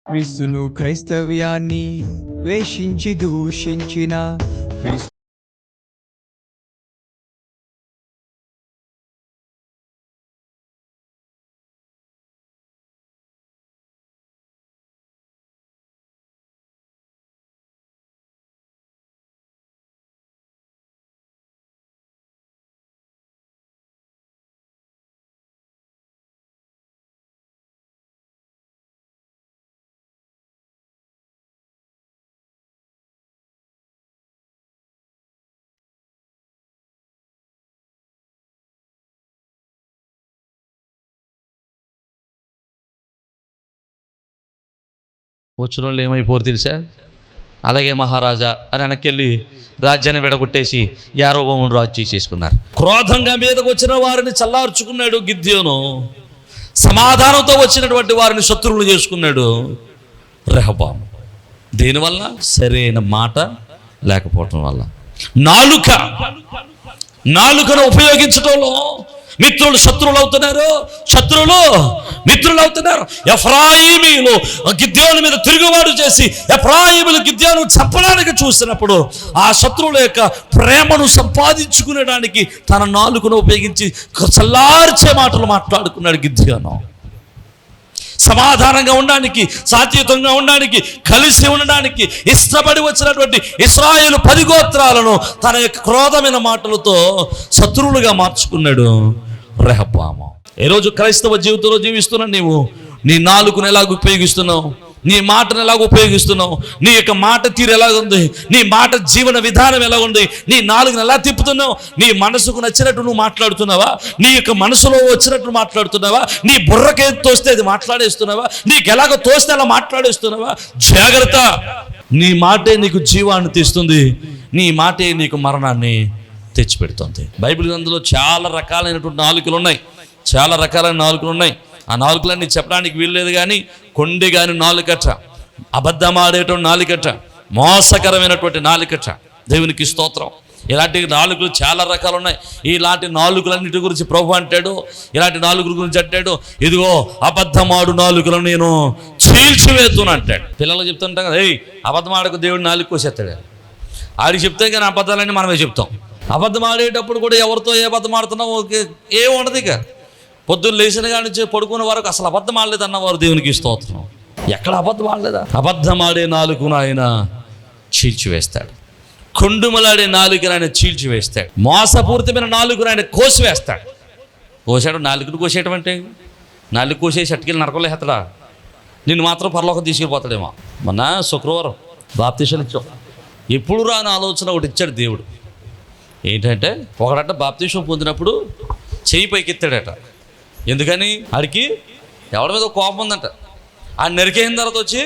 క్రీస్తును క్రైస్తవ్యాన్ని ద్వేషించి దూషించిన వచ్చిన వాళ్ళు ఏమైపోరు తెలుసా? అలాగే మహారాజా అని వెనక్కి రాజ్యాన్ని విడగొట్టేసి యారోబోమును రాజు చేసుకున్నారు. క్రోధంగా మీదకు వచ్చిన వారిని చల్లార్చుకున్నాడు గిద్యోను. సమాధానంతో వచ్చినటువంటి వారిని శత్రువులు చేసుకున్నాడు రెహబాము. దేనివల్ల? సరైన మాట లేకపోవటం వల్ల. నాలుకను ఉపయోగించడంలో మిత్రులు శత్రువులు అవుతున్నారు, శత్రువులు మిత్రులు అవుతున్నారు. ఎఫ్రాయిమీలు గిద్యోను మీద తిరుగుబాటు చేసి ఎఫ్రాయిమీలు గిద్యోను చంపడానికి చూసినప్పుడు ఆ శత్రువుల యొక్క ప్రేమను సంపాదించుకునేడానికి తన నాలుకను ఉపయోగించి చల్లార్చే మాటలు మాట్లాడుకున్నాడు గిద్యోను. సమాధానంగా ఉండడానికి, శాంతియుతంగా ఉండడానికి, కలిసి ఉండడానికి ఇష్టపడి వచ్చినటువంటి ఇశ్రాయేలు 10 గోత్రాలను తన యొక్క క్రోధమైన మాటలతో శత్రువులుగా మార్చుకున్నాడు రెహబాము. ఈరోజు క్రైస్తవ జీవితంలో జీవిస్తున్నా నీవు నీ నాలుకను ఎలాగ ఉపయోగిస్తున్నావు, నీ మాటను ఎలాగ ఉపయోగిస్తున్నావు, నీ యొక్క మాట తీరు ఎలాగుంది, నీ మాట జీవన విధానం ఎలా ఉంది, నీ నాలుగును ఎలా తిప్పుతున్నావు, నీ మనసుకు నచ్చినట్టు నువ్వు మాట్లాడుతున్నావా, నీ యొక్క మనసులో వచ్చినట్టు మాట్లాడుతున్నావా, నీ బుర్రకేం తోస్తే అది మాట్లాడేస్తున్నావా, నీకు ఎలాగ తోస్తే అలా మాట్లాడేస్తున్నావా? జాగ్రత్త. నీ మాటే నీకు జీవాన్ని తీస్తుంది, నీ మాటే నీకు మరణాన్ని తెచ్చిపెడుతుంది. బైబిల్ గ్రంథంలో చాలా రకాలైనటువంటి నాలుకలు ఉన్నాయి, చాలా రకాలైన నాలుకలు ఉన్నాయి. ఆ నాలుకలన్నీ చెప్పడానికి వీల్లేదు. కానీ కొండి కానీ నాలుకట, అబద్ధమాడేటువంటి నాలుకట, మోసకరమైనటువంటి నాలుకట. దేవునికి స్తోత్రం. ఇలాంటి నాలుకలు చాలా రకాలు ఉన్నాయి. ఇలాంటి నాలుకలన్నిటి గురించి ప్రభు అంటాడు, ఇలాంటి నాలుగుల గురించి అంటాడు, ఇదిగో అబద్ధమాడు నాలుకలను నేను చీల్చివేతును అంటాడు. పిల్లలు చెప్తుంటాం కదా, అబద్ధమాడకు దేవుడు నాలుగు కోసేస్తాడు. ఆడికి చెప్తే కానీ అబద్ధాలన్నీ మనమే చెప్తాం. అబద్ధం ఆడేటప్పుడు కూడా ఎవరితో ఏ అబద్ధం ఆడుతున్నావు ఏం ఉండదు. ఇక పొద్దున్న లేచిన కాడి నుంచి పడుకునే వరకు అసలు అబద్ధం ఆడలేదు అన్నవారు దేవునికి స్తోత్రం. ఎక్కడ అబద్ధం ఆడలేదా? అబద్ధం ఆడే నాలుకను ఆయన చీల్చివేస్తాడు, కొండుమలాడే నాలుకను ఆయన చీల్చివేస్తాడు, మోసపూరితమైన నాలుకను ఆయన కోసివేస్తాడు. కోసాడు. నాలుకను కోసేయటం అంటే నాలుగు కోసేసి అట్టుకెళ్ళి నరకలే హెత్తడా, నిన్ను మాత్రం పరలోకం తీసుకెళ్ళిపోతాడేమో. మొన్న శుక్రవారం బాప్తీసాలు ఇచ్చాం. ఎప్పుడు రాని ఆలోచన ఒకటి ఇచ్చాడు దేవుడు. ఏంటంటే ఒకడట బాప్తీసం పొందినప్పుడు చెయ్యి పైకి ఎత్తాడట. ఎందుకని? ఆడికి ఎవరి మీద కోపం ఉందంట. ఆ నరికేసిన తర్వాత వచ్చి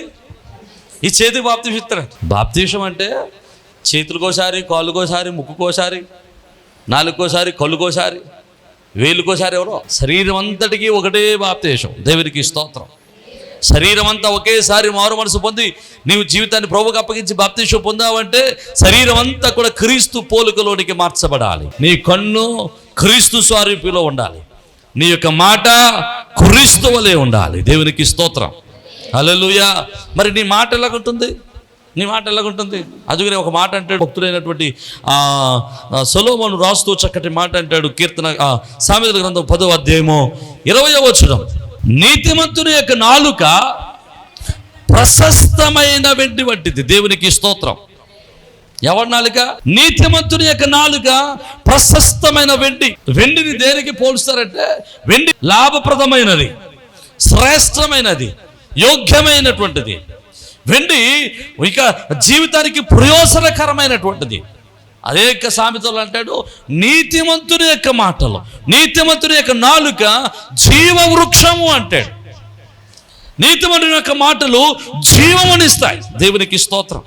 ఈ చేతికి బాప్తీసం ఇస్తాడట. బాప్తీసం అంటే చేతులకోసారి, కాళ్ళుకోసారి, ముక్కుకోసారి, నాలుగుకోసారి, కళ్ళుకోసారి, వేలుకోసారి, ఎవరో శరీరం అంతటికీ ఒకటే బాప్తీసం. దేవునికి స్తోత్రం. శరీరం అంతా ఒకేసారి మారు మనసు పొంది నీవు జీవితాన్ని ప్రభువుకు అప్పగించి బాప్తీసం పొందావంటే శరీరం అంతా కూడా క్రీస్తు పోలికలోనికి మార్చబడాలి. నీ కన్ను క్రీస్తు స్వరూపిలో ఉండాలి, నీ యొక్క మాట క్రీస్తు వలె ఉండాలి. దేవునికి స్తోత్రం. హల్లెలూయా. మరి నీ మాట ఎలాగుంటుంది? నీ మాట ఎలాగుంటుంది? అందుకనే ఒక మాట అంటాడు భక్తుడైనటువంటి సొలొమోను రాస్తూ చక్కటి మాట అంటాడు. కీర్తన సామెతల గ్రంథం 10వ అధ్యాయము 20వ వచనం, నీతిమంతుని యొక్క నాలుక ప్రశస్తమైన వెండి వంటిది. దేవునికి స్తోత్రం. ఎవరి నాలుక? నీతిమంతుని యొక్క నాలుక ప్రశస్తమైన వెండి. వెండిని దేనికి పోలుస్తారంటే, వెండి లాభప్రదమైనది, శ్రేష్టమైనది, యోగ్యమైనటువంటిది. వెండి ఇక జీవితానికి ప్రయోజనకరమైనటువంటిది. అదే సామెతలు అంటాడు, నీతిమంతుని యొక్క మాటలు, నీతిమంతుని యొక్క నాలుక జీవవృక్షము అంటాడు. నీతిమంతుని యొక్క మాటలు జీవమునిస్తాయి. దేవునికి స్తోత్రం.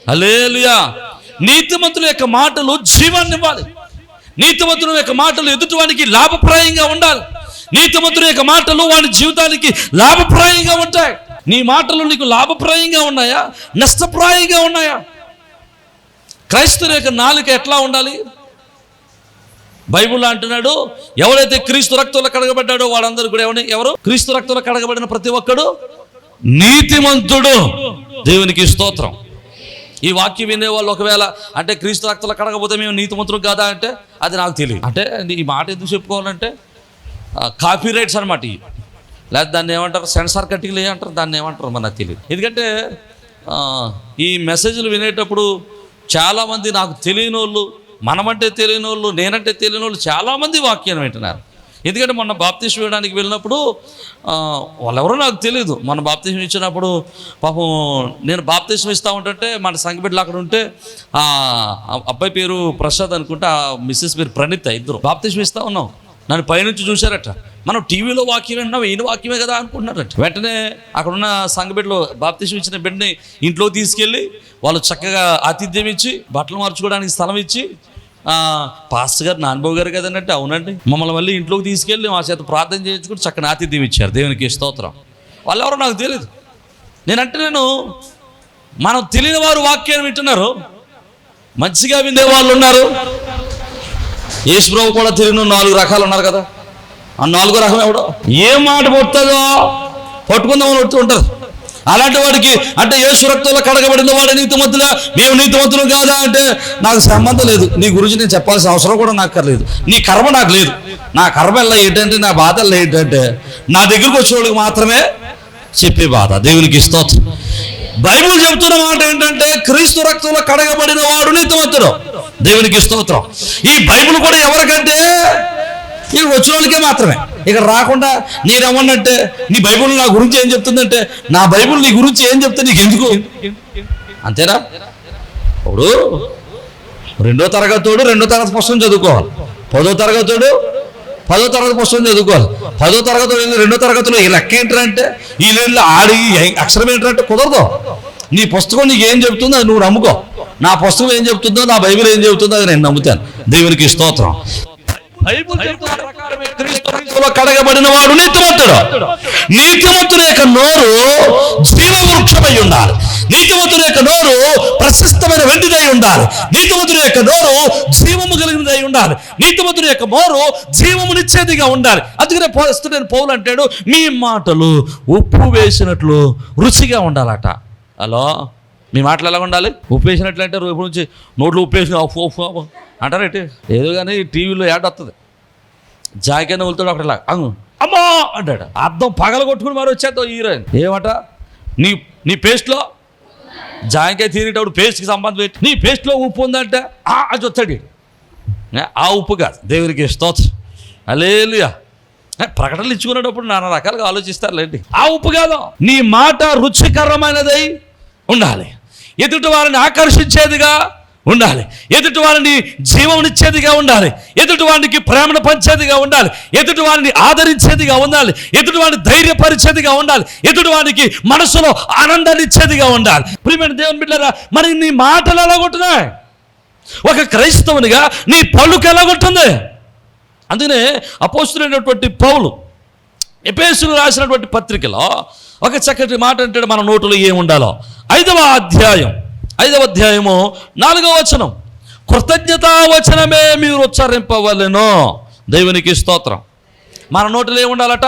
హల్లెలూయా. నీతిమంతుల యొక్క మాటలు జీవాన్ని ఇవ్వాలి. నీతిమంతుని యొక్క మాటలు ఎదుటివానికి లాభప్రాయంగా ఉండాలి. నీతిమంతుని యొక్క మాటలు వాడి జీవితానికి లాభప్రాయంగా ఉంటాయి. నీ మాటలు నీకు లాభప్రాయంగా ఉన్నాయా, నష్టప్రాయంగా ఉన్నాయా? క్రైస్తవుల యొక్క నాలుక ఎట్లా ఉండాలి? బైబిల్ అంటున్నాడు, ఎవరైతే క్రీస్తు రక్తంలో కడగబడ్డాడో వాడందరూ కూడా ఎవరు? క్రీస్తు రక్తంలో కడగబడిన ప్రతి ఒక్కడు నీతిమంతుడు. దేవునికి స్తోత్రం. ఈ వాక్యం వినేవాళ్ళు ఒకవేళ అంటే క్రీస్తు రక్తంలో కడగకపోతే మేము నీతిమంతులు కాదా అంటే అది నాకు తెలియదు. అంటే ఈ మాట ఎందుకు చెప్పుకోవాలంటే కాపీ రైట్స్ అనమాట. లేదా దాన్ని ఏమంటారు, సెన్సార్ కట్టికలు ఏమంటారు, దాన్ని ఏమంటారు మనకు తెలియదు. ఎందుకంటే ఈ మెసేజ్లు వినేటప్పుడు చాలామంది నాకు తెలియని వాళ్ళు, మనమంటే తెలియని వాళ్ళు, నేనంటే తెలియని వాళ్ళు చాలామంది వాక్యాన్ని వింటున్నారు. ఎందుకంటే మొన్న బాప్తిస్మం ఇవ్వడానికి వెళ్ళినప్పుడు వాళ్ళెవరో నాకు తెలియదు. మన బాప్తిస్మం ఇచ్చినప్పుడు పాపం నేను బాప్తిస్మం ఇస్తూ ఉంటుంటే మన సంఘబిడ్డలు అక్కడ ఉంటే అబ్బాయి పేరు ప్రసాద్ అనుకుంటే, ఆ మిస్సెస్ పేరు ప్రణీత, ఇద్దరు బాప్తిస్మం ఇస్తూ ఉన్నాం. నన్ను పైనుంచి చూశారట. మనం టీవీలో వాక్యం వింటున్నాం, ఈయన వాక్యమే కదా అనుకుంటున్నారట. వెంటనే అక్కడున్న సంఘబిడ్డలు బాప్తిస్మం ఇచ్చిన బిడ్డని ఇంట్లో తీసుకెళ్ళి వాళ్ళు చక్కగా ఆతిథ్యం ఇచ్చి బట్టలు మార్చుకోవడానికి స్థలం ఇచ్చి, పాస్టర్ గారు నాన్నబాబు గారు కదన్నట్టు, అవునండి, మమ్మల్ని మళ్ళీ ఇంట్లోకి తీసుకెళ్ళి మా చేత ప్రార్థన చేయించుకుని చక్కని ఆతిథ్యం ఇచ్చారు. దేవునికి స్తోత్రం. వాళ్ళు ఎవరో నాకు తెలియదు. నేను మనం తెలియని వారు వాక్యాన్ని వింటున్నారు, మంచిగా వినే వాళ్ళు ఉన్నారు. యేసుప్రభు కూడా తెలియని 4 రకాలు ఉన్నారు కదా. ఆ 4వ రకం ఎవడో ఏ మాట పుట్టదో పట్టుకుందామని వస్తూ ఉంటారు. అలాంటి వాడికి అంటే యేసు రక్తంలో కడగబడిన వాడు నీతిమంతులా, మేము నీతిమంతులు కాదా అంటే నాకు సంబంధం లేదు. నీ గురించి నేను చెప్పాల్సిన అవసరం కూడా నాకు లేదు. నీ కర్మ నాకు లేదు. నా కర్మ ఎలా ఏంటంటే, నా బాధ ఎలా ఏంటంటే నా దగ్గరకు వచ్చే వాళ్ళకి మాత్రమే చెప్పే బాధ. దేవునికి స్తోత్రం. బైబిల్ చెబుతున్న మాట ఏంటంటే క్రీస్తు రక్తంలో కడగబడిన వాడు నీతిమంతుడు. దేవునికి స్తోత్రం. ఈ బైబిల్ కూడా ఎవరికంటే ఇక వచ్చిన వాళ్ళకే మాత్రమే. ఇక రాకుండా నేనేమన్నంటే నీ బైబిల్ నా గురించి ఏం చెప్తుందంటే, నా బైబిల్ నీ గురించి ఏం చెప్తే నీకు ఎందుకు, అంతేనా? ఇప్పుడు 2వ తరగతి పుస్తకం చదువుకోవాలి, 10వ తరగతి పుస్తకం చదువుకోవాలి. 10వ తరగతి 2వ తరగతిలో ఈ లెక్క ఏంటంటే ఈ లెక్కలో ఆడి అక్షరం ఏంటంటే కుదరదు. నీ పుస్తకం నీకు ఏం చెప్తుందో అది నువ్వు నమ్ముకో. నా పుస్తకం ఏం చెప్తుందో, నా బైబిల్ ఏం చెప్తుందో అది నేను నమ్ముతాను. దేవునికి స్తోత్రం. కడగబడిన వాడు నీతిమంతుడు. నీతిమంతుని యొక్క నోరు జీవవృక్షమై ఉండాలి. నీతిమంతుని యొక్క నోరు ప్రశస్తమైన వెండిదై ఉండాలి. నీతిమంతుని యొక్క నోరు జీవము కలిగినదై ఉండాలి. నీతిమంతుని యొక్క నోరు జీవమునిచ్చేదిగా ఉండాలి. అందుకనే నేను పౌలు అంటాడు, మీ మాటలు ఉప్పు వేసినట్లు రుచిగా ఉండాలట. హలో, మీ మాటలు ఎలా ఉండాలి? ఉప్పు వేసినట్లు అంటే రేపు నుంచి నోట్లో ఉప్పు వేసిన అంటారేంటి? ఏదో కానీ టీవీలో యాడ్ వస్తుంది, జాయికైనా వెళ్తాడు అక్కడలా అమ్మా అంటాడు. అర్థం పగల కొట్టుకుని మరి వచ్చేద్దాం హీరోయిన్ ఏమట, నీ పేస్ట్లో జాయికాయ తినేటప్పుడు పేస్ట్కి సంబంధం పెట్టి నీ పేస్ట్లో ఉప్పు ఉందంటే అది వచ్చాడు. ఆ ఉప్పు కాదు. దేవునికి స్తోత్రం. హల్లెలూయా. ప్రకటనలు ఇచ్చుకునేటప్పుడు నానా రకాలుగా ఆలోచిస్తారులేండి. ఆ ఉప్పు కాదు. నీ మాట రుచికరమైనదై ఉండాలి, ఎదుటి వారిని ఆకర్షించేదిగా ఉండాలి, ఎదుటి వారిని జీవమునిచ్చేదిగా ఉండాలి, ఎదుటి వారికి ప్రేమను పంచేదిగా ఉండాలి, ఎదుటి వారిని ఆదరించేదిగా ఉండాలి, ఎదుటి వారిని ధైర్యపరిచేదిగా ఉండాలి, ఎదుటి వారికి మనసులో ఆనందాన్ని ఇచ్చేదిగా ఉండాలి. ప్రియమైన దేవుని బిడ్డలారా, మరి నీ మాటలు ఎలాగొంటున్నాయి? ఒక క్రైస్తవునిగా నీ పలుకు ఎలాగొంటుంది? అందుకనే అపోస్తలుడైనటువంటి పౌలు ఎఫెసీయులకు రాసినటువంటి పత్రికలో ఒక చక్కటి మాట అంటాడు, మన నోటులో ఏముండాలో. 5వ అధ్యాయము 4వ వచనం, కృతజ్ఞతా వచనమే మీరు ఉచ్చరింపవలెను. దేవునికి స్తోత్రం. మన నోటిలో ఏముండాలట?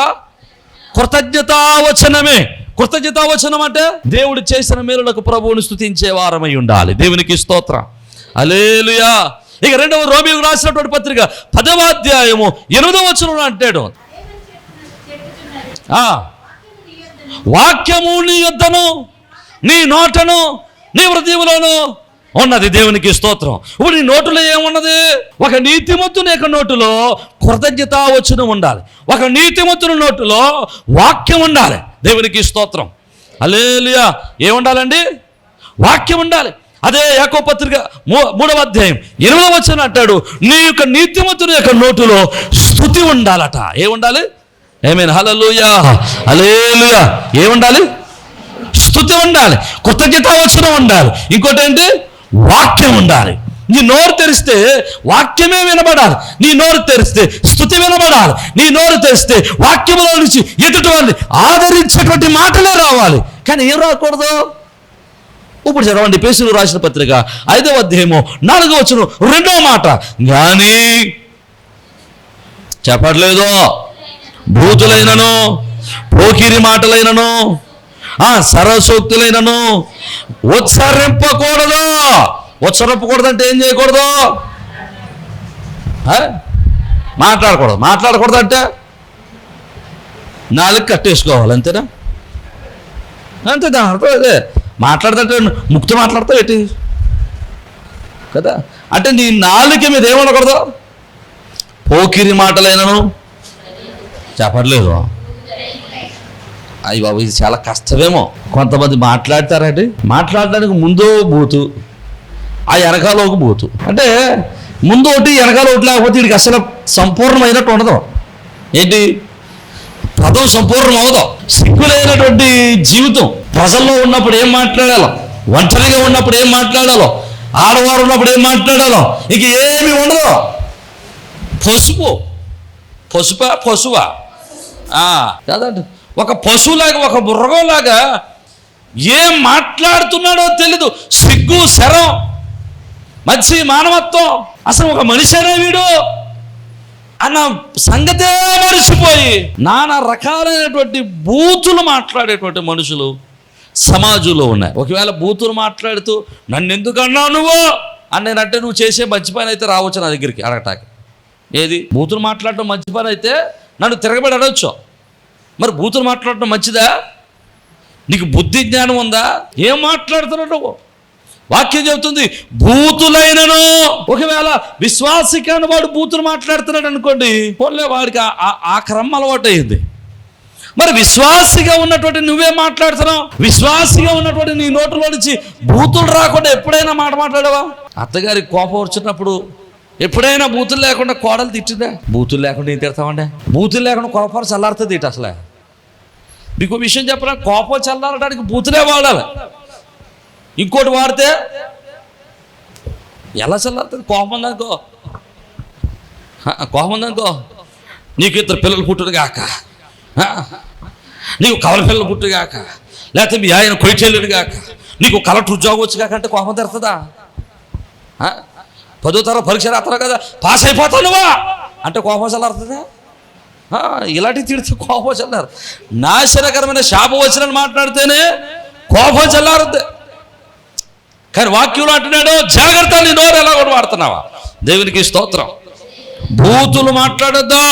కృతజ్ఞతా వచనమే. కృతజ్ఞతా వచనం అంటే దేవుడు చేసిన మేలులకు ప్రభువుని స్తుతించే వారమై ఉండాలి. దేవునికి స్తోత్రం. హల్లెలూయా. ఇక 2వ రోమీయులకు రాసినటువంటి పత్రిక 10వ అధ్యాయము 8వ వచనం అంటాడు, వాక్యము నీ యొద్దను, నీ నోటను, నీ హృదయంలోను ఉన్నది. దేవునికి స్తోత్రం. ఇప్పుడు నీ నోటులో ఏమున్నది? ఒక నీతిమంతుని యొక్క నోటులో కృతజ్ఞతా వచనం ఉండాలి. ఒక నీతిమంతుని నోటులో వాక్యం ఉండాలి. దేవునికి స్తోత్రం. హల్లెలూయా. ఏముండాలండి? వాక్యం ఉండాలి. అదే యాకోబు పత్రిక 3వ అధ్యాయం 8వ వచనం అంటాడు, నీ యొక్క నీతిమంతుని యొక్క నోటులో స్తుతి ఉండాలట. ఏముండాలి? ఆమేన్. హల్లెలూయా. హల్లెలూయా. ఏముండాలి? స్తుతి ఉండాలి, కృతజ్ఞతా వచనం ఉండాలి, ఇంకోటి ఏంటి? వాక్యం ఉండాలి. నీ నోరు తెరిస్తే వాక్యమే వినబడాలి. నీ నోరు తెరిస్తే స్తుతి వినబడాలి. నీ నోరు తెరిస్తే వాక్యములో నుంచి ఎదుటి వారిని ఆదరించేటువంటి మాటలే రావాలి. కానీ ఏం రాకూడదు? ఇప్పుడు చదవండి, ఎఫెసీయులకు రాసిన పత్రిక 5వ అధ్యాయము 4వ వచనం 2వ మాట, కానీ చెప్పట్లేదు, భూతులైనను పోకిరి మాటలైనను సర్వశక్తులైనను ఉచ్చరింపకూడదు. ఉచ్చరింపకూడదు అంటే ఏం చేయకూడదు? మాట్లాడకూడదు అంటే నాలుగు కట్టేసుకోవాలి, అంతేనా? అంతే, దాని అర్థం అదే. మాట్లాడదంటే ముక్తి మాట్లాడతావు ఏంటి కదా? అంటే నీ నాలుక మీద ఏమనకూడదు? పోకిరి మాటలైనను చెప్పట్లేదు. అయ్యి బాబు, ఇది చాలా కష్టమేమో. కొంతమంది మాట్లాడతారండి, మాట్లాడడానికి ముందో బూతు, ఆ వెనకాల ఒక బూతు. అంటే ముందు ఒకటి వెనకాల ఒకటి, లేకపోతే వీడికి అసలు సంపూర్ణమైనట్టు ఉండదు. ఏంటి? పదం సంపూర్ణం అవదు. సిగ్గులైనటువంటి జీవితం. ప్రజల్లో ఉన్నప్పుడు ఏం మాట్లాడాలో, ఒంటరిగా ఉన్నప్పుడు ఏం మాట్లాడాలో, ఆడవారు ఉన్నప్పుడు ఏం మాట్లాడాలో, ఇక ఏమి ఉండదు. పశువా కాదండి. ఒక పశువులాగా, ఒక మృగంలాగా ఏం మాట్లాడుతున్నాడో తెలీదు. సిగ్గు, శరం, మంచి మానవత్వం, అసలు ఒక మనిషినే వీడు అన్న సంగతే మరిచిపోయి నానా రకాలైనటువంటి బూతులు మాట్లాడేటువంటి మనుషులు సమాజంలో ఉన్నాయి. ఒకవేళ బూతులు మాట్లాడుతూ నన్ను ఎందుకు అన్నావు నువ్వు అన్నేనంటే, నువ్వు చేసే మంచి పని అయితే రావచ్చు నా దగ్గరికి అడగటానికి. ఏది? బూతులు మాట్లాడటం మంచి పని అయితే నన్ను తిరగబడి అడగచ్చు. మరి బూతులు మాట్లాడటం మంచిదా? నీకు బుద్ధి జ్ఞానం ఉందా? ఏం మాట్లాడుతున్నావు నువ్వు? వాక్యం చెబుతుంది బూతులైనను. ఒకవేళ విశ్వాసి కాని వాడు బూతులు మాట్లాడుతున్నాడు అనుకోండి, పోన్లే, వాడికి ఆ క్రమం అలవాటు అయ్యింది. మరి విశ్వాసిగా ఉన్నటువంటి నువ్వేం మాట్లాడుతున్నావు? విశ్వాసిగా ఉన్నటువంటి నీ నోటిలో నుంచి బూతులు రాకుండా ఎప్పుడైనా మాట మాట్లాడావా? అత్తగారికి కోపం వచ్చినప్పుడు ఎప్పుడైనా బూతులు లేకుండా కోడలు తిట్టిందా? బూతులు లేకుండా ఏం తిడతామండి? బూతులు లేకుండా కోపం చల్లారుతుంది ఇటు. అసలే మీకు విషయం చెప్పరా, కోపం చల్లారడానికి బూతులే వాడాలి. ఇంకోటి వాడితే ఎలా చల్లారుతుంది? కోపం ఉందనుకో, నీకు ఇద్దరు పిల్లలు పుట్టుడుగాక, నీకు కవల పిల్లలు పుట్టుగాక, లేకపోతే మీ ఆయన కొయ్యచెల్లుడు గాక, నీకు కలెక్టర్ ఉద్యోగం వచ్చి కాక అంటే కోపం తెరుతుందా? 10వ తరగతి పరీక్ష రాత్రా కదా, పాస్ అయిపోతావు నువ్వా అంటే కోపం చల్లారుతుందా? ఇలాంటివి తిడితే కోపం చల్లారు. నాశనకరమైన శాపం వచ్చినని మాట్లాడితేనే కోపం చల్లారుద్ది. కానీ వాక్యంలో అంటున్నాడు, జాగ్రత్త, నీ నోరు ఎలా కూడా వాడుతున్నావా? దేవునికి స్తోత్రం. బూతులు మాట్లాడొద్దా.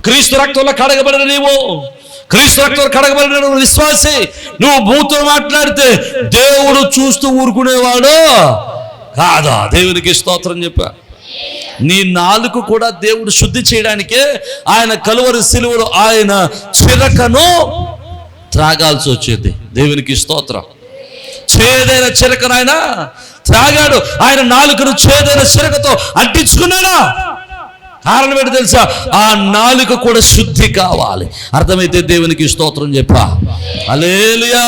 క్రీస్తు రక్తంలో కడగబడిన నీవు, క్రీస్తు రక్తంలో కడగబడిన నువ్వు విశ్వాసి, నువ్వు బూతులు మాట్లాడితే దేవుడు చూస్తూ ఊరుకునేవాడు కాదా? దేవునికి స్తోత్రం చెప్పా. నీ నాలుక కూడా దేవుడు శుద్ధి చేయడానికే ఆయన కలువరి సిలువలో ఆయన చిరకను త్రాగాల్సి వచ్చేది. దేవునికి స్తోత్రం. చేదైన చిరకను ఆయన త్రాగాడు. ఆయన నాలుకను చేదైన చిరకతో అంటించుకున్నాడా? కారణం ఏంటి తెలుసా? ఆ నాలుక కూడా శుద్ధి కావాలి. అర్థమైతే దేవునికి స్తోత్రం చెప్పా. హల్లెలూయా.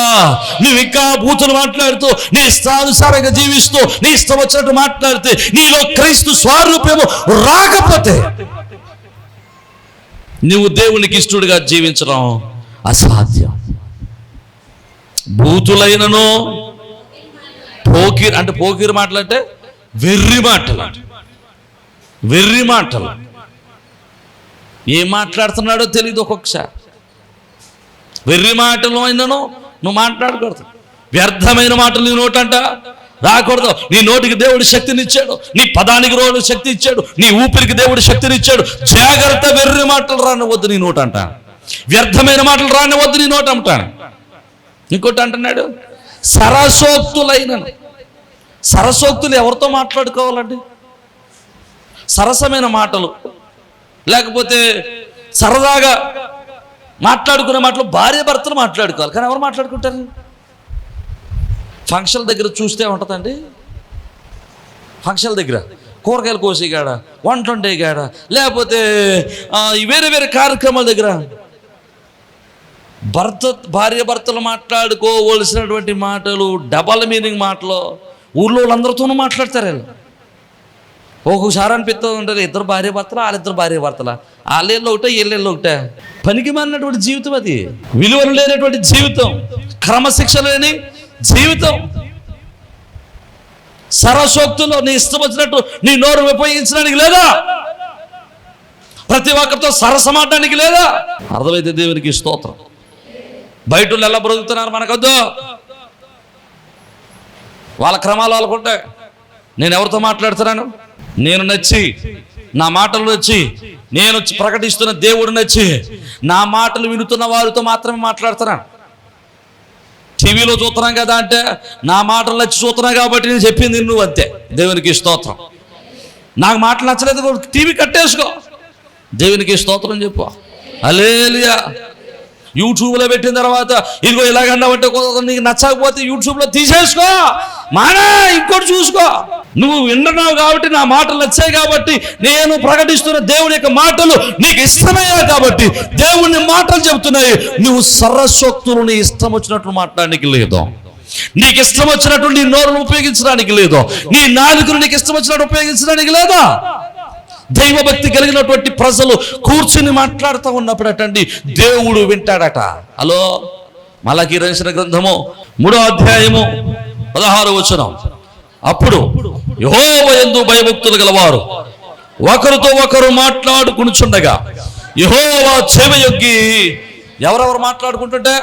నువ్వు ఇంకా బూతులు మాట్లాడుతూ, నీ ఇష్టానుసారంగా జీవిస్తూ, నీ ఇష్టం వచ్చినట్టు మాట్లాడితే, నీలో క్రీస్తు స్వరూపము రాకపోతే నువ్వు దేవునికి ఇష్టడుగా జీవించడం అసాధ్యం. బూతులైనను పోకిరి అంటే, పోకిరి మాటలంటే వెర్రి మాటలు. ఏం మాట్లాడుతున్నాడో తెలియదు ఒక్కొక్కసారి. వెర్రి మాటలు అయినను నువ్వు మాట్లాడకూడదు. వ్యర్థమైన మాటలు నీ నోటంట రాకూడదు. నీ నోటికి దేవుడు శక్తినిచ్చాడు, నీ పదానికి దేవుడు శక్తి ఇచ్చాడు, నీ ఊపిరికి దేవుడు శక్తినిచ్చాడు. జాగ్రత్త, వెర్రి మాటలు రానివద్దు నీ నోటంట, వ్యర్థమైన మాటలు రానివద్దు నీ నోట అంటాను. ఇంకోటి అంటున్నాడు సరసోక్తులైనను. సరసోక్తులు ఎవరితో మాట్లాడుకోవాలండి? సరసమైన మాటలు, లేకపోతే సరదాగా మాట్లాడుకునే మాటలు భార్య భర్తలు మాట్లాడుకోవాలి. కానీ ఎవరు మాట్లాడుకుంటారు? ఫంక్షన్ల దగ్గర చూస్తే ఉంటుందండి. ఫంక్షన్ల దగ్గర కూరగాయలు కోసేగాడ, వంట వండేగాడ, లేకపోతే వేరే వేరే కార్యక్రమాల దగ్గర భార్య భర్తలు మాట్లాడుకోవలసినటువంటి మాటలు డబల్ మీనింగ్ మాటలు ఊర్లో వాళ్ళందరితోనూ మాట్లాడతారు. వీళ్ళు ఒక్కొక్కసారి అనిపిస్తూ ఉంటారు, ఇద్దరు భార్య భర్తలు, వాళ్ళిద్దరు భార్య భర్తల, వాళ్ళేళ్ళు ఒకటే వీళ్ళేళ్ళు ఒకటే. పనికి మారినటువంటి జీవితం అది, విలువలు లేనటువంటి జీవితం, క్రమశిక్షణ లేని జీవితం. సరసోక్తుల్లో నీ ఇష్టం వచ్చినట్టు నీ నోరు ఉపయోగించడానికి లేదా? ప్రతి ఒక్కరితో సరసమాడడానికి లేదా? అర్థమైతే దేవునికి స్తోత్రం. బయట వాళ్ళు ఎలా బ్రతుకుతున్నారు మనకొద్దు. వాళ్ళ క్రమాలు వాళ్ళకుంటాయి. నేను ఎవరితో మాట్లాడుతున్నాను? నేను నచ్చి, నా మాటలు నచ్చి, నేను ప్రకటిస్తున్న దేవుడు నచ్చి, నా మాటలు వినుతున్న వారితో మాత్రమే మాట్లాడుతున్నాను. టీవీలో చూస్తున్నాం కదా అంటే నా మాటలు నచ్చి చూస్తున్నా కాబట్టి నేను చెప్పింది నువ్వు అంతే. దేవునికి స్తోత్రం. నాకు మాటలు నచ్చలేదు, టీవీ కట్టేసుకో, దేవునికి స్తోత్రం చెప్పు. హల్లెలూయా. యూట్యూబ్లో పెట్టిన తర్వాత ఇదిగో ఇలాగన్నావంటే నీకు నచ్చకపోతే యూట్యూబ్లో తీసేసుకో, మానా ఇంకోటి చూసుకో. నువ్వు వింటున్నావు కాబట్టి, నా మాటలు నచ్చాయి కాబట్టి, నేను ప్రకటిస్తున్న దేవుని యొక్క మాటలు నీకు ఇష్టమయ్యాయి కాబట్టి దేవుని మాటలు చెబుతున్నాయి. నువ్వు సర్వశక్తులు నీ ఇష్టం వచ్చినట్లు మాట్లాడడానికి లేదు. నీకు ఇష్టం వచ్చినట్టు నీ నోరును ఉపయోగించడానికి లేదు. నీ నాలుకను నీకు ఇష్టం వచ్చినట్టు ఉపయోగించడానికి లేదా? దైవభక్తి కలిగినటువంటి ప్రజలు కూర్చుని మాట్లాడుతూ ఉన్నప్పుడు అటండి దేవుడు వింటాడట. హలో, మలాకీ రాసిన గ్రంథము 3వ అధ్యాయము 16వ వచనం. అప్పుడు యెహోవా యందు భయభక్తులు గలవారు ఒకరితో ఒకరు మాట్లాడుకునుచుండగా యెహోవా చెవియొగ్గి, ఎవరెవరు మాట్లాడుకుంటుంటే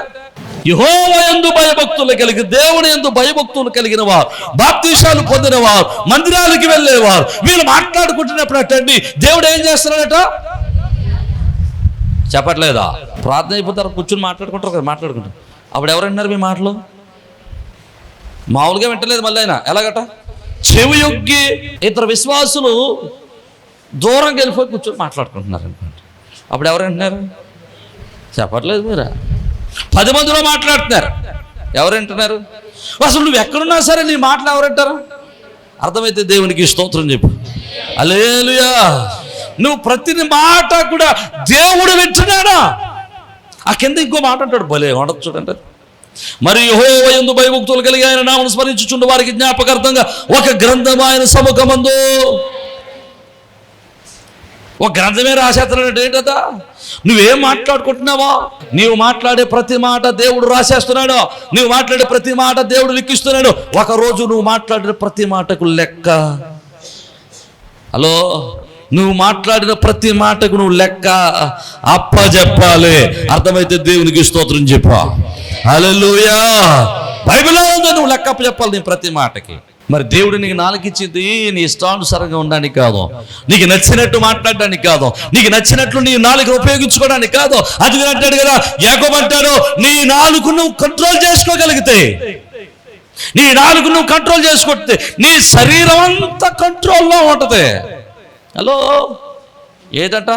యెహోవా యందు భయభక్తులు కలిగి, దేవుని యందు భయభక్తులు కలిగిన వారు, బాప్తీసాలు పొందిన వారు, మందిరాలకి వెళ్ళేవారు, వీళ్ళు మాట్లాడుకుంటున్నప్పుడు అట్టండి దేవుడు ఏం చేస్తున్నాడట? చెప్పట్లేదా? ప్రార్థన అయిపోతారు, కూర్చుని మాట్లాడుకుంటారు కదా, మాట్లాడుకుంటారు. అప్పుడు ఎవరంటున్నారు మీ మాటలు? మామూలుగా వింటలేదు. మళ్ళీ ఆయన ఎలాగట? చెవి యొగ్గి. ఇతర విశ్వాసులు దూరంగా వెళ్ళిపోయి కూర్చొని మాట్లాడుకుంటున్నారు అనుకోండి. అప్పుడు ఎవరంటున్నారు? చెప్పట్లేదు. మీరు 10 మందిలో మాట్లాడుతున్నారు, ఎవరంటున్నారు? అసలు నువ్వు ఎక్కడున్నా సరే నీ మాటలు ఎవరంటారు? అర్థమైతే దేవునికి స్తోత్రం చెప్పు. హల్లెలూయా. నువ్వు ప్రతి మాట కూడా దేవుడు వింటున్నాడా? ఆ కింద ఇంకో మాట అంటాడు, భలే ఉండదు చూడండి. మరి యెహోవా యందు భయభక్తులు కలిగి ఆయన నామమును స్మరించుచుండు వారికి జ్ఞాపకార్థంగా ఒక గ్రంథం ఆయన సముఖమందు. ఒక గ్రంథమే రాసేస్తున్నాడు. ఏంటదా? నువ్వేం మాట్లాడుకుంటున్నావా? నీవు మాట్లాడే ప్రతి మాట దేవుడు రాసేస్తున్నాడు. నువ్వు మాట్లాడే ప్రతి మాట దేవుడు లెక్కిస్తున్నాడు. ఒకరోజు నువ్వు మాట్లాడిన ప్రతి మాటకు లెక్క. హలో, నువ్వు మాట్లాడిన ప్రతి మాటకు నువ్వు లెక్క అప్పజెప్పాలి. అర్థమైతే దేవునికి స్తోత్రం చెప్పా. హల్లెలూయా. బైబిల్లో ఉందో నువ్వు లెక్క అప్పజెప్పాలి నీ ప్రతి మాటకి. మరి దేవుడు నీకు నాలుగిచ్చింది నీ ఇష్టానుసారంగా ఉండడానికి కాదు, నీకు నచ్చినట్టు మాట్లాడడానికి కాదు, నీకు నచ్చినట్లు నీ నాలుగు ఉపయోగించుకోవడానికి కాదు. అది అంటాడు కదా, యాకోబు అంటాడు, నీ నాలుగు నువ్వు కంట్రోల్ చేసుకోగలిగితే, నీ నాలుగు నువ్వు కంట్రోల్ చేసుకుంటే నీ శరీరం అంతా కంట్రోల్లో ఉంటుంది. హలో, ఏదట?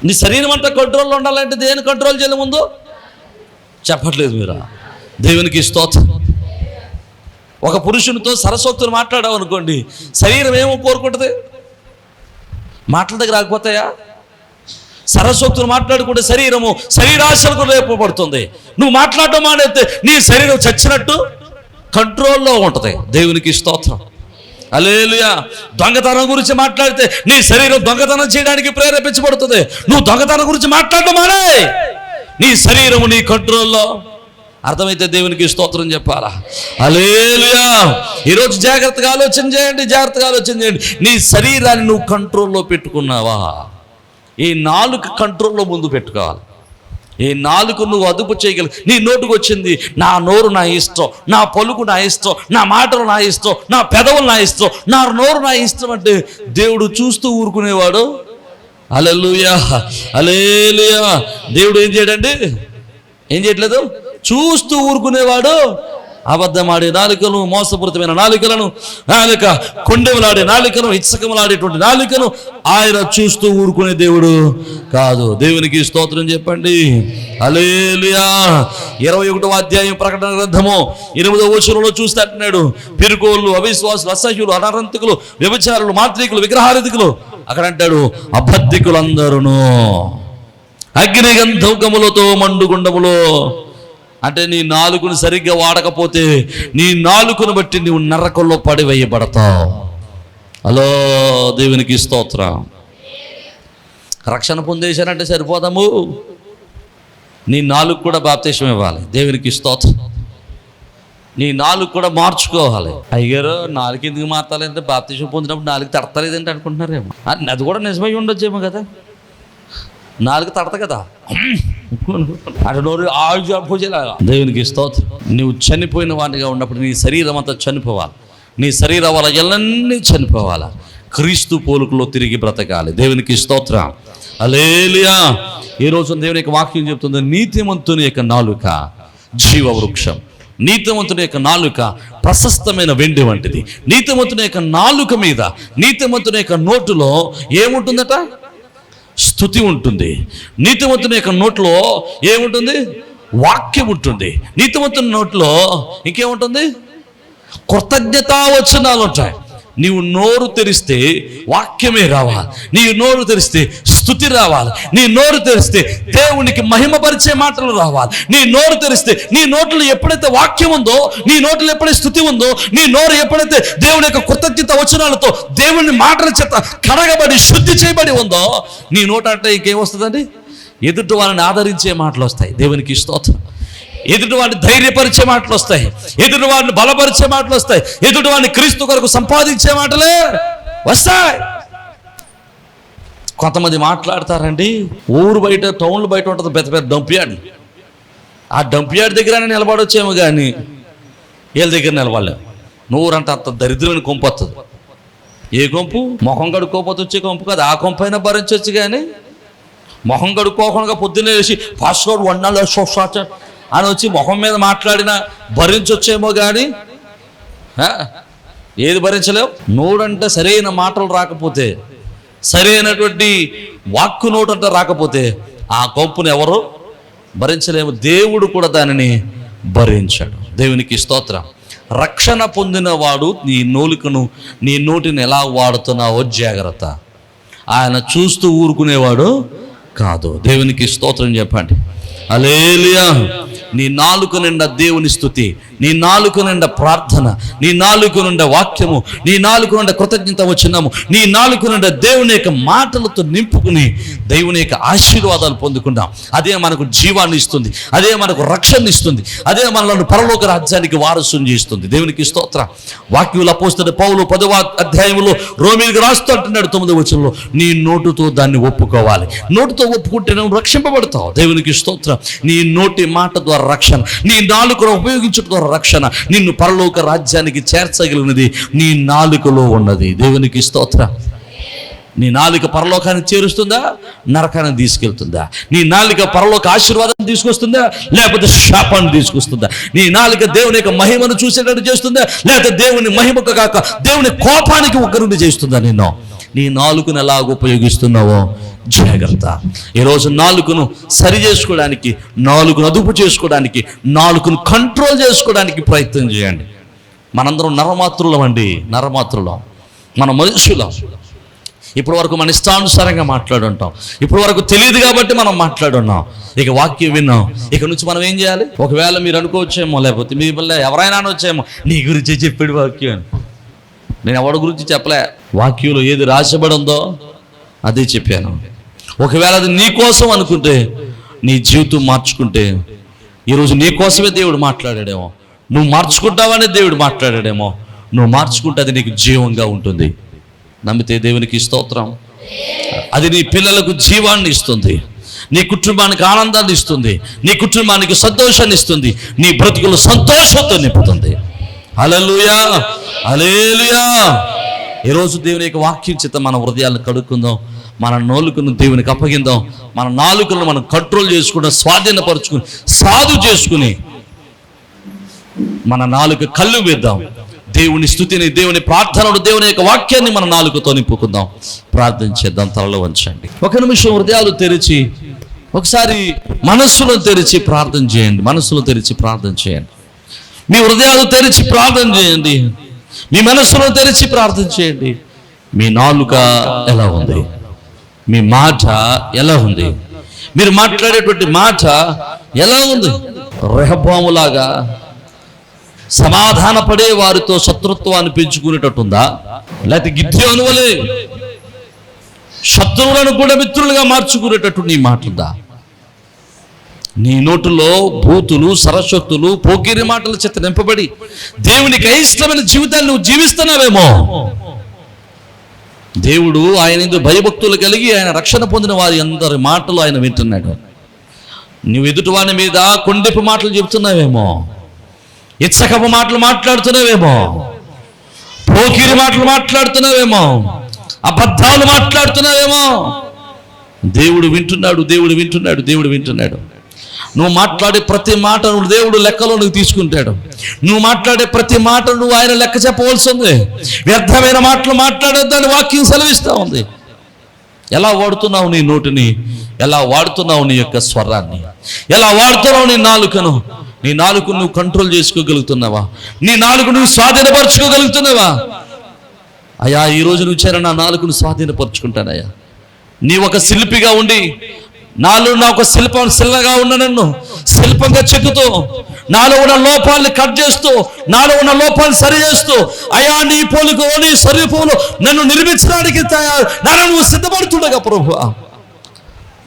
నీ శరీరం అంతా కంట్రోల్లో ఉండాలంటే దేని కంట్రోల్ చేయాలి ముందు? చెప్పట్లేదు మీరు. దేవునికి స్తోత్రం. ఒక పురుషునితో సరస్వక్తులు మాట్లాడావు అనుకోండి, శరీరం ఏమో కోరుకుంటుంది? మాటల దగ్గర ఆగిపోతాయా? సరస్వక్తులు మాట్లాడుకుంటే శరీరాశలకు రేపబడుతుంది. నువ్వు మాట్లాడటం మానేస్తే నీ శరీరం చచ్చినట్టు కంట్రోల్లో ఉంటుంది. దేవునికి స్తోత్రం. హల్లెలూయా. దొంగతనం గురించి మాట్లాడితే నీ శరీరం దొంగతనం చేయడానికి ప్రేరేపించబడుతుంది. నువ్వు దొంగతనం గురించి మాట్లాడటం మానే, నీ శరీరము నీ కంట్రోల్లో. అర్థమైతే దేవునికి స్తోత్రం చెప్పాలా? హల్లెలూయా. ఈరోజు జాగ్రత్తగా ఆలోచన చేయండి. నీ శరీరాన్ని నువ్వు కంట్రోల్లో పెట్టుకున్నావా? ఈ నాలుగు కంట్రోల్లో ముందు పెట్టుకోవాలి. ఈ నాలుగు నువ్వు అదుపు చేయగలవు. నీ నోటుకు వచ్చింది, నా నోరు నా ఇష్టం, నా పలుకు నా ఇష్టం, నా మాటలు నా ఇష్టం, నా పెదవులు నా ఇష్టం, నా నోరు నా ఇష్టం అంటే దేవుడు చూస్తూ ఊరుకునేవాడు? హల్లెలూయా. హల్లెలూయా. దేవుడు ఏం చేయడండి? ఏం చేయట్లేదు? చూస్తూ ఊరుకునేవాడు. అబద్ధమాడే నాలుకను, మోసపూరితమైన నాలుకలను, కొండెములాడే నాలుకను, ఇచ్చకములాడేటువంటి నాలుకను ఆయన చూస్తూ ఊరుకునే దేవుడు కాదు. దేవునికి స్తోత్రం చెప్పండి. హల్లెలూయా. 21వ అధ్యాయం ప్రకటన గ్రంథము 8వ వచనంలో చూస్తే అంటున్నాడు, పిరుకోళ్ళు, అవిశ్వాసులు, అసహ్యులు, అనరంతికులు, వ్యభిచారులు, మాంత్రికులు, విగ్రహారాధికులు, అక్కడ అంటాడు అబద్ధికులందరూ అగ్నిగంధకములతో మండుగుండములో. అంటే నీ నాలుకను సరిగ్గా వాడకపోతే నీ నాలుకను బట్టి నువ్వు నరకంలో పడివేయబడతావు. హలో, దేవునికి స్తోత్రం. రక్షణ పొందేశానంటే సరిపోదాము, నీ నాలుగు కూడా బాప్తిసం ఇవ్వాలి. దేవునికి స్తోత్రం. నీ నాలుగు కూడా మార్చుకోవాలి. అయ్యారు నాలుగు ఎందుకు మార్చాలంటే బాప్తిసం పొందినప్పుడు నాలుగు తడతలేదంటే అనుకుంటున్నారేమో. అది కూడా నిజమై ఉండొచ్చేమో కదా. నాలుగు తడత కదా అటు నోరు పూజలాగా. దేవునికి స్తోత్రం. నువ్వు చనిపోయిన వాడిగా ఉన్నప్పుడు నీ శరీరం అంతా చనిపోవాలి, నీ శరీర వలయలన్నీ చనిపోవాలా, క్రీస్తు పోలుకులో తిరిగి బ్రతకాలి. దేవునికి స్తోత్రం. హల్లెలూయా. ఈరోజు దేవుని యొక్క వాక్యం చెప్తుంది, నీతిమంతుని యొక్క నాలుక జీవవృక్షం. నీతిమంతుని యొక్క నాలుక ప్రశస్తమైన వెండి వంటిది. నీతిమంతుని యొక్క నాలుక మీద, నీతిమంతుని యొక్క నోటులో ఏముంటుందట? స్తుతి ఉంటుంది. నీతిమంతుని యొక్క నోట్లో ఏముంటుంది? వాక్యం ఉంటుంది. నీతిమంతుని నోట్లో ఇంకేముంటుంది? కృతజ్ఞతా వచనాలు ఉంటాయి. నీవు నోరు తెరిస్తే వాక్యమే రావాలి, నీ నోరు తెరిస్తే స్తుతి రావాలి, నీ నోరు తెరిస్తే దేవునికి మహిమపరిచే మాటలు రావాలి. నీ నోరు తెరిస్తే, నీ నోట్లో ఎప్పుడైతే వాక్యం ఉందో, నీ నోట్లో ఎప్పుడైతే స్తుతి ఉందో, నీ నోరు ఎప్పుడైతే దేవుని యొక్క కృతజ్ఞత వచనాలతో దేవుని మాటల చేత కడగబడి శుద్ధి చేయబడి ఉందో, నీ నోట అంటే ఇంకేమొస్తుందండి? ఎదుటి వాళ్ళని ఆదరించే మాటలు వస్తాయి. దేవునికి స్తోత్రం. ఎదుటి వాడిని ధైర్యపరిచే మాటలు వస్తాయి, ఎదుటి వాడిని బలపరిచే మాటలు వస్తాయి, ఎదుటి వాడిని క్రీస్తు కొరకు సంపాదించే మాటలే వస్తాయి. కొంతమంది మాట్లాడతారండి, ఊరు బయట, టౌన్లు బయట ఉంటుంది పెద్ద పెద్ద డంప్యార్డ్. ఆ డంప్యార్డ్ దగ్గర నిలబడొచ్చేమో కానీ వీళ్ళ దగ్గర నిలబడలేము. నూరంటే అంత దరిద్రమైన కొంపు వస్తుంది. ఏ కొంపు? మొహం కడుక్కోకపోతే వచ్చే కొంపు కాదు. ఆ కొంపు అయినా భరించవచ్చు, కానీ మొహం కడుక్కోకుండా పొద్దున్నే వేసి పాస్వర్డ్ వండాలి అని వచ్చి మొహం మీద మాట్లాడినా భరించొచ్చేమో కానీ ఏది భరించలేవు. నోడంటే సరైన మాటలు రాకపోతే, సరైనటువంటి వాక్కు నోటంటే రాకపోతే ఆ కొంపుని ఎవరు భరించలేము. దేవుడు కూడా దానిని భరించాడు. దేవునికి స్తోత్రం. రక్షణ పొందినవాడు నీ నోలికను, నీ నోటిని ఎలా వాడుతున్నావో జాగ్రత్త. ఆయన చూస్తూ ఊరుకునేవాడు కాదు. దేవునికి స్తోత్రం చెప్పండి. హల్లెలూయా. నీ నాలుక నిండా దేవుని స్తుతి, నీ నాలుక నిండా ప్రార్థన, నీ నాలుక నిండా వాక్యము, నీ నాలుక నిండా కృతజ్ఞత వచనము, నీ నాలుక నిండా దేవుని యొక్క మాటలతో నింపుకుని దేవుని యొక్క ఆశీర్వాదాలు పొందుకుందాం. అదే మనకు జీవాన్ని ఇస్తుంది, అదే మనకు రక్షణ ఇస్తుంది, అదే మనల్ని పరలోక రాజ్యానికి వారసుని చేస్తుంది. దేవునికి స్తోత్రం. వాక్యులు అపోస్తలుడైన పౌలు 10వ అధ్యాయంలో రోమీయులకు రాస్తూ అంటున్నాడు 9వ వచనంలో, నీ నోటుతో దాన్ని ఒప్పుకోవాలి. నోటుతో ఒప్పుకుంటే నువ్వు రక్షింపబడతావు. దేవునికి స్తోత్రం. నీ నోటి మాట ద్వారా రక్షణ, నీ నాలుకను ఉపయోగించడం ద్వారా రక్షణ, నిన్ను పరలోక రాజ్యానికి చేర్చగలిగినది నీ నాలుకలో ఉన్నది. దేవునికి స్తోత్రం. నీ నాలుక పరలోకాన్ని చేరుస్తుందా, నరకాన్ని తీసుకెళ్తుందా? నీ నాలుక పరలోక ఆశీర్వాదాన్ని తీసుకొస్తుందా, లేకపోతే శాపాన్ని తీసుకొస్తుందా? నీ నాలుక దేవుని యొక్క మహిమను చూసేటట్టు చేస్తుందా, లేకపోతే దేవుని మహిమకు కాక దేవుని కోపానికి ఒకరిని చేస్తుందా? నిన్ను నీ నాలుకను ఎలాగ ఉపయోగిస్తున్నావో జాగ్రత్త. ఈరోజు నాలుకను సరి చేసుకోవడానికి, నాలుకను అదుపు చేసుకోవడానికి, నాలుకను కంట్రోల్ చేసుకోవడానికి ప్రయత్నం చేయండి. మనందరం నరమాతృలం అండి, నరమాతృలం. మన మనుషులం. ఇప్పటి వరకు మన ఇష్టానుసారంగా మాట్లాడుంటాం, ఇప్పటి వరకు తెలియదు కాబట్టి మనం మాట్లాడున్నాం. ఇక వాక్యం విన్నాం, ఇక నుంచి మనం ఏం చేయాలి? ఒకవేళ మీరు అనుకోవచ్చేమో, లేకపోతే మీ వల్ల ఎవరైనా అనొచ్చేమో, నీ గురించి చెప్పాడు వాక్యం. నేను ఎవరి గురించి చెప్పలే, వాక్యంలో ఏది రాసబడి ఉందో అదే చెప్పాను. ఒకవేళ అది నీ కోసం అనుకుంటే, నీ జీవితం మార్చుకుంటే, ఈరోజు నీ కోసమే దేవుడు మాట్లాడాడేమో, నువ్వు మార్చుకుంటావనే దేవుడు మాట్లాడాడేమో, నువ్వు మార్చుకుంటే అది నీకు జీవంగా ఉంటుంది. నమ్మితే దేవునికి స్తోత్రం. అది నీ పిల్లలకు జీవాన్ని ఇస్తుంది, నీ కుటుంబానికి ఆనందాన్ని ఇస్తుంది, నీ కుటుంబానికి సంతోషాన్ని ఇస్తుంది, నీ బ్రతుకులు సంతోషంతో నింపుతుంది. హల్లెలూయా, హల్లెలూయా. ఈరోజు దేవుని యొక్క వాక్యం చేత మన హృదయాలను కడుక్కుందాం, మన నాలుకను దేవునికి అప్పగిందాం, మన నాలుకలను మనం కంట్రోల్ చేసుకుని, స్వాధీనపరుచుకుని, సాధు చేసుకుని మన నాలుక కళ్ళు వేద్దాం. దేవుని స్తుతిని, దేవుని ప్రార్థనలు, దేవుని యొక్క వాక్యాన్ని మన నాలుకతో నింపుకుందాం. ప్రార్థన చేద్దాం. తలలో వంచండి. ఒక నిమిషం హృదయాలు తెరిచి, ఒకసారి మనస్సులో తెరిచి ప్రార్థన చేయండి. మనస్సులో తెరిచి ప్రార్థన చేయండి. మీ హృదయాలు తెరిచి ప్రార్థన చేయండి. మీ మనస్సులో తెరిచి ప్రార్థన చేయండి. మీ నాలుక ఎలా ఉంది? మీ మాట ఎలా ఉంది? మీరు మాట్లాడేటువంటి మాట ఎలా ఉంది? రెహబాములాగా సమాధాన పడే వారితో శత్రుత్వాన్ని పెంచుకునేటట్టుందా, లేకపోతే గిద్యోను వలె శత్రువులను కూడా మిత్రులుగా మార్చుకునేటట్టు నీ మాట ఉందా? నీ నోటులో భూతులు, సరస్వతులు, పోకిరి మాటల చేత నింపబడి దేవునికి అయిష్టమైన జీవితాన్ని నువ్వు జీవిస్తున్నావేమో. దేవుడు ఆయన భయభక్తులు కలిగి ఆయన రక్షణ పొందిన వారి అందరి మాటలు ఆయన వింటున్నాడు. నువ్వు ఎదుటివాని మీద కొండెపు మాటలు చెబుతున్నావేమో, ఇచ్చకపు మాటలు మాట్లాడుతున్నావేమో, పోకిరి మాటలు మాట్లాడుతున్నావేమో, అబద్ధాలు మాట్లాడుతున్నావేమో. దేవుడు వింటున్నాడు, దేవుడు వింటున్నాడు, దేవుడు వింటున్నాడు. నువ్వు మాట్లాడే ప్రతి మాట నువ్వు దేవుడు లెక్కలోనికి తీసుకుంటాడు. నువ్వు మాట్లాడే ప్రతి మాట నువ్వు ఆయన లెక్క చెప్పవలసి ఉంది. వ్యర్థమైన మాటలు మాట్లాడొద్దని వాక్యం సెలవిస్తూ ఉంది. ఎలా వాడుతున్నావు నీ నోటిని, ఎలా వాడుతున్నావు నీ యొక్క స్వరాన్ని, ఎలా వాడుతున్నావు నీ నాలుకను. నీ నాలుకను నువ్వు కంట్రోల్ చేసుకోగలుగుతున్నావా? నీ నాలుగు నువ్వు స్వాధీనపరచుకోగలుగుతున్నావా? అయ్యా, ఈ రోజు నుంచి నా నాలుకను స్వాధీనపరుచుకుంటానయ్యా. నీ ఒక శిల్పిగా ఉండి నాలో నా ఒక శిల్పంగా ఉన్న నన్ను శిల్పంగా చెక్కుతూ, నాలో ఉన్న లోపాలని కట్ చేస్తూ, నాలో ఉన్న లోపాలను సరి చేస్తూ, అయా నీ పోలికో నీ స్వరూపంలో నన్ను నిర్మించడానికి నన్ను నువ్వు సిద్ధపడుతుండగా ప్రభువా,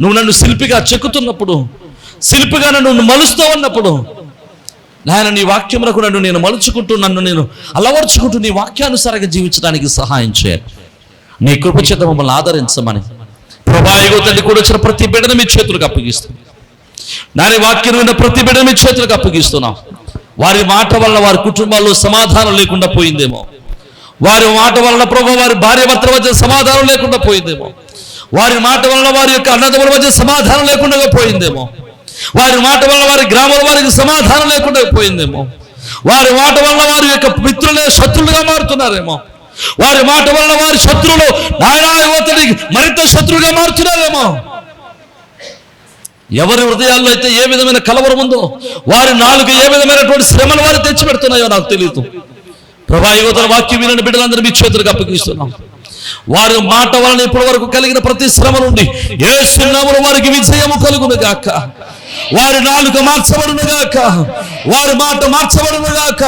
నువ్వు నన్ను శిల్పిగా చెక్కుతున్నప్పుడు, శిల్పిగా నన్ను మలుస్తూ ఉన్నప్పుడు, నాయన నీ వాక్యములకు నన్ను నేను మలుచుకుంటూ, నన్ను నేను అలవర్చుకుంటూ నీ వాక్యానుసారంగా జీవించడానికి సహాయం చేయాలి. నీ కృప చేత మమ్మల్ని ఆదరించమని ప్రభావిగో తండ్రి కూడా వచ్చిన ప్రతి బిడ్డను మీ చేతులకు అప్పగిస్తున్నాం. నాని వాక్యం విన్న ప్రతి బిడ్డను మీ చేతులకు అప్పగిస్తున్నాం. వారి మాట వలన వారి కుటుంబాల్లో సమాధానం లేకుండా పోయిందేమో, వారి మాట వలన ప్రభు వారి భార్యాభర్తల మధ్య సమాధానం లేకుండా పోయిందేమో, వారి మాట వలన వారి యొక్క అన్నదమ్ముల మధ్య సమాధానం లేకుండా పోయిందేమో, వారి మాట వలన వారి గ్రామాల వారికి సమాధానం లేకుండా పోయిందేమో, వారి మాట వలన వారి యొక్క మిత్రులే శత్రులుగా మారుతున్నారేమో, వారి మాట వలన వారి శత్రువులు నాయనా యువతనికి మరింత శత్రువుగా మారుతున్నారేమో. ఎవరి హృదయాల్లో అయితే ఏ విధమైన కలవరం ఉందో, వారి నాలుగు ఏ విధమైనటువంటి శ్రమలు వారు తెచ్చిపెడుతున్నాయో నాకు తెలియదు. ప్రభా, యువతల వాక్యం వినని బిడ్డలందరూ మీ చేతులకు అప్పగిస్తున్నాం. వారి మాట వలన ఇప్పటి వరకు కలిగిన ప్రతి శ్రమ నుండి యేసు నామములో వారికి విజయము కలుగును గాక. వారి నాలుక మార్చబడును గాక, వారి మాట మార్చబడును గాక,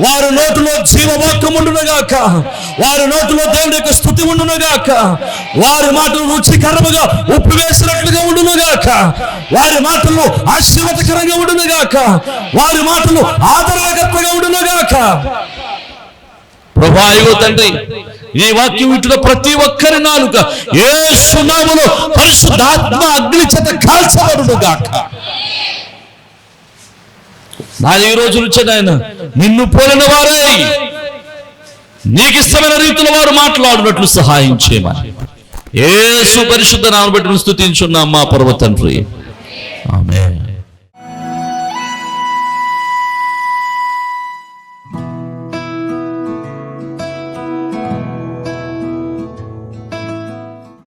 వారి నోటిలో జీవవాక్యం ఉండును గాక, వారి నోటిలో దేవుని యొక్క స్తుతి ఉండును గాక, వారి మాటలు రుచికరముగా ఉప్పు వేసినట్లుగా ఉండును గాక, వారి మాటలు ఆశీర్వాదకరంగా ఉండును గాక, వారి మాటలు ఆదరణకర్తగా ఉండును గాక. ప్రభా, ఇగో తండ్రి, ఈ వాక్యం వింటున్న ప్రతి ఒక్కరి నాలుక యేసు నామములో పరిశుద్ధాత్మ అగ్ని చేత కాల్చబడును గాక. నా ఈ రోజు నుంచి నాయన నిన్ను పోలిన వారే నీకు ఇష్టమైన రీతిలో వారు మాట్లాడినట్లు సహాయం చేయమని యేసు పరిశుద్ధ నామమును బట్టి స్తుతించున్నాం మా పరమ తండ్రి. ఆమేన్.